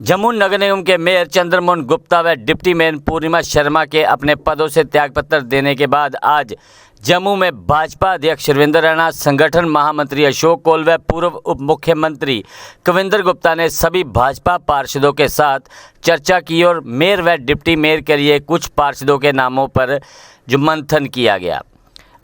जम्मू नगर निगम के मेयर चंद्रमोहन गुप्ता व deputy mayor पूर्णिमा शर्मा के अपने पदों से त्यागपत्र देने के बाद आज जम्मू में भाजपा अध्यक्ष रविंद्र रैना, संगठन महामंत्री अशोक कौल व पूर्व उप मुख्यमंत्री कविंदर गुप्ता ने सभी भाजपा पार्षदों के साथ चर्चा की और मेयर व डिप्टी मेयर के लिए कुछ पार्षदों के नामों पर जो मंथन किया गया।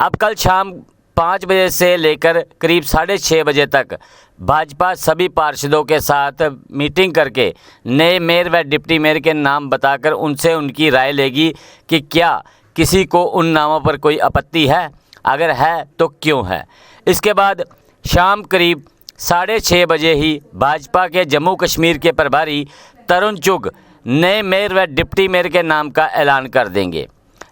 अब कल शाम 5 बजे से लेकर करीब 6:30 बजे तक भाजपा सभी पार्षदों के साथ मीटिंग करके नए मेयर व डिप्टी मेयर के नाम बताकर उनसे उनकी राय लेगी कि क्या किसी को उन नामों पर कोई आपत्ति है, अगर है तो क्यों है। इसके बाद शाम करीब 6:30 बजे ही भाजपा के जम्मू कश्मीर के प्रभारी तरुण चुग नए मेयर व डिप्टी मेयर के नाम का ऐलान कर देंगे।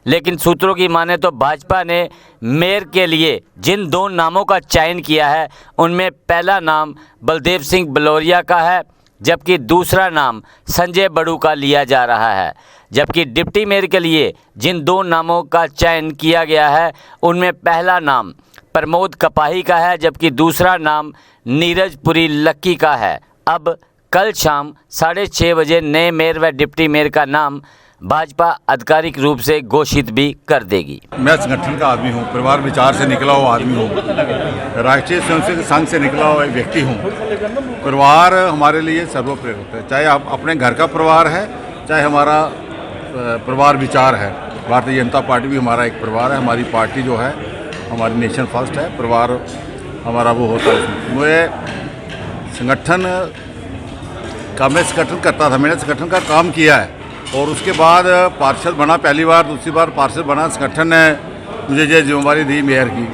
लेकिन सूत्रों की माने तो भाजपा ने मेयर के लिए जिन 2 नामों का चयन किया है उनमें पहला नाम बलदेव सिंह बलौरिया का है, जबकि दूसरा नाम संजय बड़ू का लिया जा रहा है। जबकि डिप्टी मेयर के लिए जिन 2 नामों का चयन किया गया है उनमें पहला नाम प्रमोद कपाही का है, जबकि दूसरा नाम नीरज पुरी लक्की का है। अब कल शाम 6:30 बजे नए मेयर व डिप्टी मेयर का नाम भाजपा आधिकारिक रूप से घोषित भी कर देगी। मैं संगठन का आदमी हूँ, परिवार विचार से निकला हुआ आदमी हूँ, राष्ट्रीय स्वयंसेवक संघ से निकला हुआ व्यक्ति हूँ। परिवार हमारे लिए सर्वोपरि होता है, चाहे आप अपने घर का परिवार है, चाहे हमारा परिवार विचार है। भारतीय जनता पार्टी भी हमारा एक परिवार है। हमारी पार्टी जो है हमारी नेशन फर्स्ट है, परिवार हमारा वो होता है। मैं संगठन करता था, मैंने संगठन का काम किया है और उसके बाद पार्षद बना, पहली बार, दूसरी बार पार्षद बना। संगठन ने मुझे ये जिम्मेदारी दी मेयर की।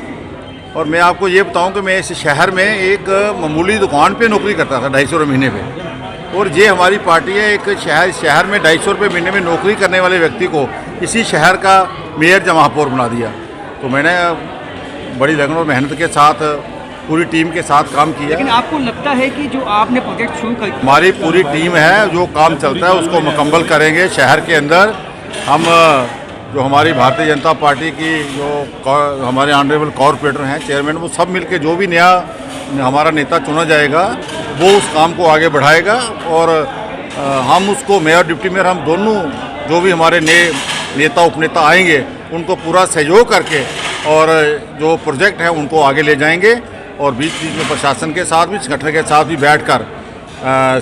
और मैं आपको ये बताऊं कि मैं इस शहर में एक मामूली दुकान पे नौकरी करता था 250 रुपये महीने पे, और ये हमारी पार्टी है। एक शहर में 250 रुपये महीने में नौकरी करने वाले व्यक्ति को इसी शहर का मेयर या महापौर बना दिया। तो मैंने बड़ी लगन और मेहनत के साथ पूरी टीम के साथ काम किया। लेकिन आपको लगता है कि जो आपने प्रोजेक्ट शुरू कर, हमारी पूरी टीम है, जो काम चलता है उसको मुकम्मल करेंगे। शहर के अंदर हम जो हमारी भारतीय जनता पार्टी की जो हमारे ऑनरेबल कॉरपोरेटर हैं, चेयरमैन, वो सब मिलके जो भी नया हमारा नेता चुना जाएगा वो उस काम को आगे बढ़ाएगा। और हम उसको मेयर डिप्टी मेयर हम दोनों जो भी हमारे नए नेता उपनेता आएंगे उनको पूरा सहयोग करके और जो प्रोजेक्ट हैं उनको आगे ले जाएंगे। और बीच बीच में प्रशासन के साथ भी, संगठन के साथ भी बैठकर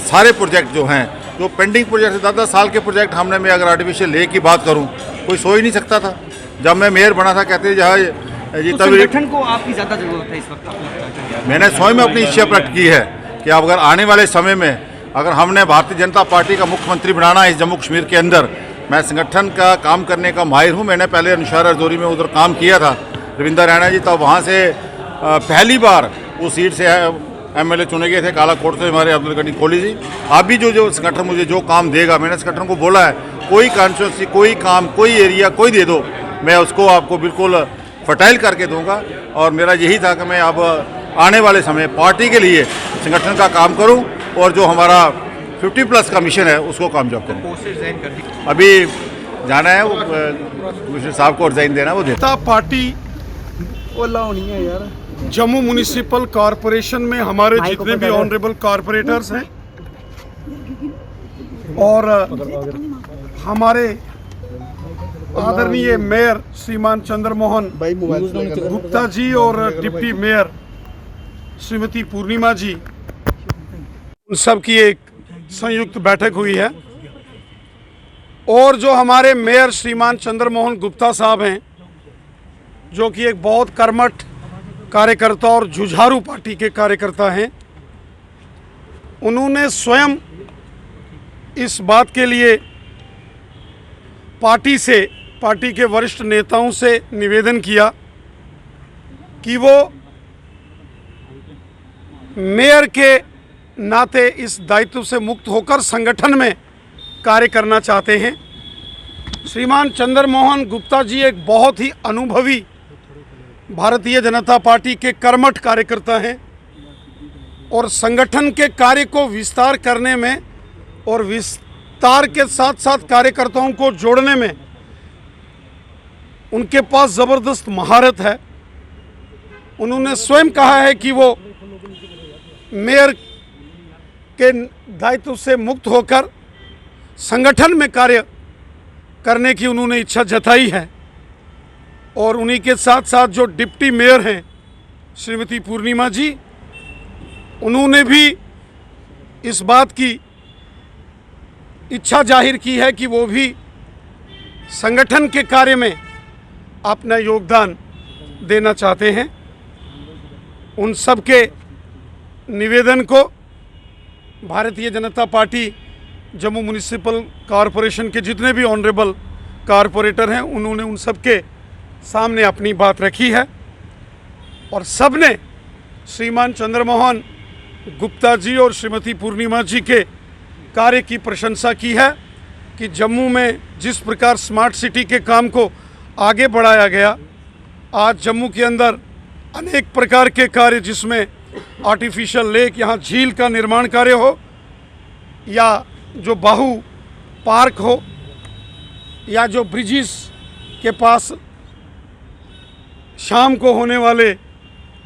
सारे प्रोजेक्ट जो हैं, जो पेंडिंग प्रोजेक्ट 10-10 साल के प्रोजेक्ट हमने, मैं अगर आर्टिफिशियल लेक की बात करूं, कोई सो ही नहीं सकता था। जब मैं मेयर बना था कहते जहाँ तो संगठन को आपकी ज़्यादा ज़रूरत है इस वक्त। मैंने स्वयं अपनी इच्छा प्रकट की है कि अब अगर आने वाले समय में अगर हमने भारतीय जनता पार्टी का मुख्यमंत्री बनाना है इस जम्मू कश्मीर के अंदर, मैं संगठन का काम करने का माहिर हूँ। मैंने पहले अनुसार रजौरी में उधर काम किया था, रविंद्र रैना जी, तब वहाँ से पहली बार उस सीट से MLA चुने गए थे, कालाकोट से हमारे अब्दुल गनी कोहली जी। अभी जो संगठन मुझे जो काम देगा, मैंने संगठन को बोला है कोई कॉन्स्टिट्यूंसी, कोई काम, कोई एरिया, कोई दे दो, मैं उसको आपको बिल्कुल फर्टाइल करके दूंगा। और मेरा यही था कि मैं अब आने वाले समय पार्टी के लिए संगठन का काम करूं और जो हमारा 50+ का मिशन है उसको कामयाब करूं। अभी जाना है वो कमिश्नर साहब को रिजाइन देना, वो देता पार्टी होनी है यार। जम्मू म्युनिसिपल कॉरपोरेशन में हमारे जितने भी ऑनरेबल कॉरपोरेटर्स हैं और हमारे आदरणीय मेयर श्रीमान चंद्रमोहन गुप्ता जी और डिप्टी मेयर श्रीमती पूर्णिमा जी, उन सब की एक संयुक्त बैठक हुई है। और जो हमारे मेयर श्रीमान चंद्रमोहन गुप्ता साहब हैं, जो कि एक बहुत कर्मठ कार्यकर्ता और जुझारू पार्टी के कार्यकर्ता हैं, उन्होंने स्वयं इस बात के लिए पार्टी के वरिष्ठ नेताओं से निवेदन किया कि वो मेयर के नाते इस दायित्व से मुक्त होकर संगठन में कार्य करना चाहते हैं। श्रीमान चंद्रमोहन गुप्ता जी एक बहुत ही अनुभवी भारतीय जनता पार्टी के कर्मठ कार्यकर्ता हैं और संगठन के कार्य को विस्तार करने में और विस्तार के साथ साथ कार्यकर्ताओं को जोड़ने में उनके पास ज़बरदस्त महारत है। उन्होंने स्वयं कहा है कि वो मेयर के दायित्व से मुक्त होकर संगठन में कार्य करने की उन्होंने इच्छा जताई है। और उन्हीं के साथ साथ जो डिप्टी मेयर हैं श्रीमती पूर्णिमा जी, उन्होंने भी इस बात की इच्छा जाहिर की है कि वो भी संगठन के कार्य में अपना योगदान देना चाहते हैं। उन सब के निवेदन को Bharatiya Janata party Jammu municipal corporation के जितने भी ऑनरेबल कॉरपोरेटर हैं, उन्होंने उन सब के सामने अपनी बात रखी है। और सब ने श्रीमान चंद्रमोहन गुप्ता जी और श्रीमती पूर्णिमा जी के कार्य की प्रशंसा की है कि जम्मू में जिस प्रकार स्मार्ट सिटी के काम को आगे बढ़ाया गया, आज जम्मू के अंदर अनेक प्रकार के कार्य, जिसमें आर्टिफिशियल लेक, यहाँ झील का निर्माण कार्य हो, या जो बाहू पार्क हो, या जो ब्रिजेस के पास शाम को होने वाले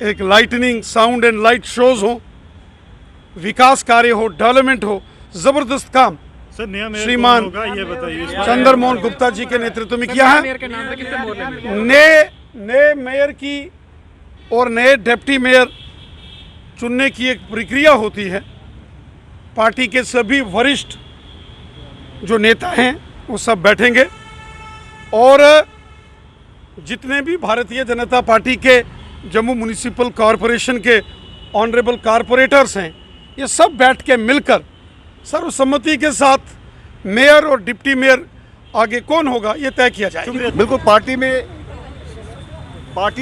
एक lightning sound and light shows हो, विकास कार्य हो, डेवलपमेंट हो, ज़बरदस्त काम सर नया मेयर श्रीमान कौन होगा ये बताइए। चंद्रमोहन गुप्ता जी के नेतृत्व में किया है। नए मेयर की और नए डिप्टी मेयर चुनने की एक प्रक्रिया होती है। पार्टी के सभी वरिष्ठ जो नेता हैं वो सब बैठेंगे और जितने भी भारतीय जनता पार्टी के जम्मू म्युनिसिपल कॉरपोरेशन के ऑनरेबल कॉरपोरेटर्स हैं, ये सब बैठ के मिलकर सर्वसम्मति के साथ मेयर और डिप्टी मेयर आगे कौन होगा ये तय किया जाएगा। बिल्कुल पार्टी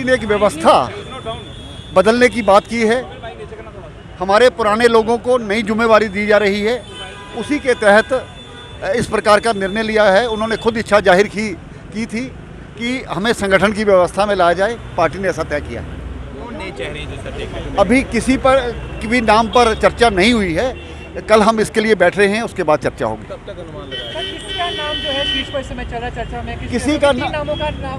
ने एक व्यवस्था बदलने की बात की है। हमारे पुराने लोगों को नई जिम्मेवारी दी जा रही है, उसी के तहत इस प्रकार का निर्णय लिया है। उन्होंने खुद इच्छा जाहिर की थी कि हमें संगठन की व्यवस्था में लाया जाए, पार्टी ने ऐसा तय किया। अभी किसी पर भी नाम पर चर्चा नहीं हुई है, कल हम इसके लिए बैठ रहे हैं, उसके बाद चर्चा होगी। किसी का नाम जो है शीर्ष पर इस समय चल रहा है चर्चा में,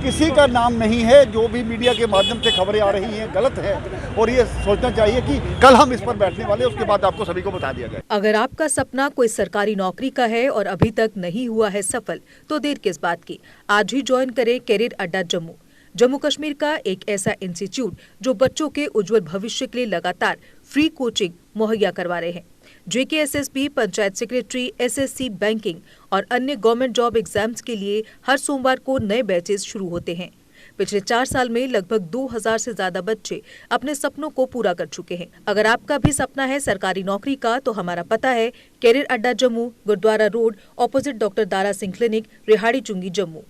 किसी का नाम नहीं है। जो भी मीडिया के माध्यम से खबरें आ रही हैं गलत है, और ये सोचना चाहिए कि कल हम इस पर बैठने वाले, उसके बाद आपको सभी को बता दिया जाए। अगर आपका सपना कोई सरकारी नौकरी का है और अभी तक नहीं हुआ है सफल, तो देर किस बात की। आज ही ज्वाइन करें कैरियर अड्डा जम्मू, जम्मू कश्मीर का एक ऐसा इंस्टीट्यूट जो बच्चों के उज्जवल भविष्य के लिए लगातार फ्री कोचिंग मुहैया करवा रहे हैं। JKSSB, panchayat secretary, SSC, banking और अन्य गवर्नमेंट जॉब एग्जाम्स के लिए हर सोमवार को नए बैचेस शुरू होते हैं। पिछले 4 साल में लगभग 2000 से ज्यादा बच्चे अपने सपनों को पूरा कर चुके हैं। अगर आपका भी सपना है सरकारी नौकरी का, तो हमारा पता है career Adda Jammu, Gurudwara road, opposite doctor Dara Singh clinic, Rehari Chungi, Jammu.